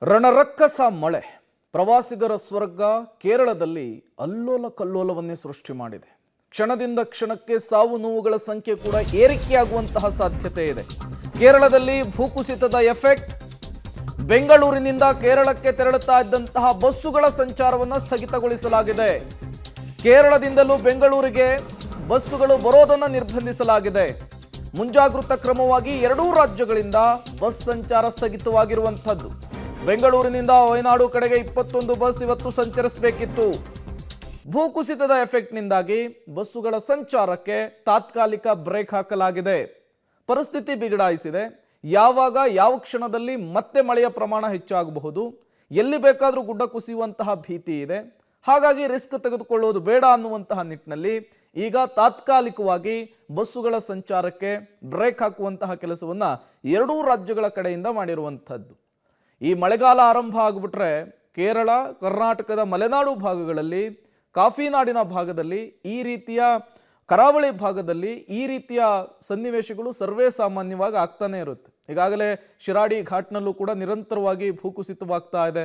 ರಣರಕ್ಕಸ ಮಳೆ ಪ್ರವಾಸಿಗರ ಸ್ವರ್ಗ ಕೇರಳದಲ್ಲಿ ಅಲ್ಲೋಲ ಕಲ್ಲೋಲವನ್ನೇ ಸೃಷ್ಟಿ ಮಾಡಿದೆ. ಕ್ಷಣದಿಂದ ಕ್ಷಣಕ್ಕೆ ಸಾವು ನೋವುಗಳ ಸಂಖ್ಯೆ ಕೂಡ ಏರಿಕೆಯಾಗುವಂತಹ ಸಾಧ್ಯತೆ ಇದೆ. ಕೇರಳದಲ್ಲಿ ಭೂಕುಸಿತದ ಎಫೆಕ್ಟ್. ಬೆಂಗಳೂರಿನಿಂದ ಕೇರಳಕ್ಕೆ ತೆರಳುತ್ತಾ ಇದ್ದಂತಹ ಬಸ್ಸುಗಳ ಸಂಚಾರವನ್ನು ಸ್ಥಗಿತಗೊಳಿಸಲಾಗಿದೆ. ಕೇರಳದಿಂದಲೂ ಬೆಂಗಳೂರಿಗೆ ಬಸ್ಸುಗಳು ಬರೋದನ್ನು ನಿರ್ಬಂಧಿಸಲಾಗಿದೆ. ಮುಂಜಾಗೃತಾ ಕ್ರಮವಾಗಿ ಎರಡೂ ರಾಜ್ಯಗಳಿಂದ ಬಸ್ ಸಂಚಾರ ಸ್ಥಗಿತವಾಗಿರುವಂಥದ್ದು. ಬೆಂಗಳೂರಿನಿಂದ ವಯನಾಡು ಕಡೆಗೆ 21 ಬಸ್ ಇವತ್ತು ಸಂಚರಿಸಬೇಕಿತ್ತು. ಭೂಕುಸಿತದ ಎಫೆಕ್ಟ್ನಿಂದಾಗಿ ಬಸ್ಸುಗಳ ಸಂಚಾರಕ್ಕೆ ತಾತ್ಕಾಲಿಕ ಬ್ರೇಕ್ ಹಾಕಲಾಗಿದೆ. ಪರಿಸ್ಥಿತಿ ಬಿಗಡಾಯಿಸಿದೆ. ಯಾವಾಗ ಯಾವ ಕ್ಷಣದಲ್ಲಿ ಮತ್ತೆ ಮಳೆಯ ಪ್ರಮಾಣ ಹೆಚ್ಚಾಗಬಹುದು, ಎಲ್ಲಿ ಬೇಕಾದರೂ ಗುಡ್ಡ ಕುಸಿಯುವಂತಹ ಭೀತಿ ಇದೆ. ಹಾಗಾಗಿ ರಿಸ್ಕ್ ತೆಗೆದುಕೊಳ್ಳೋದು ಬೇಡ ಅನ್ನುವಂತಹ ನಿಟ್ಟಿನಲ್ಲಿ ಈಗ ತಾತ್ಕಾಲಿಕವಾಗಿ ಬಸ್ಸುಗಳ ಸಂಚಾರಕ್ಕೆ ಬ್ರೇಕ್ ಹಾಕುವಂತಹ ಕೆಲಸವನ್ನು ಎರಡೂ ರಾಜ್ಯಗಳ ಕಡೆಯಿಂದ ಮಾಡಿರುವಂಥದ್ದು. ಈ ಮಳೆಗಾಲ ಆರಂಭ ಆಗಿಬಿಟ್ರೆ ಕೇರಳ, ಕರ್ನಾಟಕದ ಮಲೆನಾಡು ಭಾಗಗಳಲ್ಲಿ, ಕಾಫಿ ನಾಡಿನ ಭಾಗದಲ್ಲಿ, ಈ ರೀತಿಯ ಕರಾವಳಿ ಭಾಗದಲ್ಲಿ ಈ ರೀತಿಯ ಸನ್ನಿವೇಶಗಳು ಸರ್ವೇ ಸಾಮಾನ್ಯವಾಗಿ ಆಗ್ತಾನೆ ಇರುತ್ತೆ. ಈಗಾಗಲೇ ಶಿರಾಡಿ ಘಾಟ್ನಲ್ಲೂ ಕೂಡ ನಿರಂತರವಾಗಿ ಭೂಕುಸಿತವಾಗ್ತಾ ಇದೆ.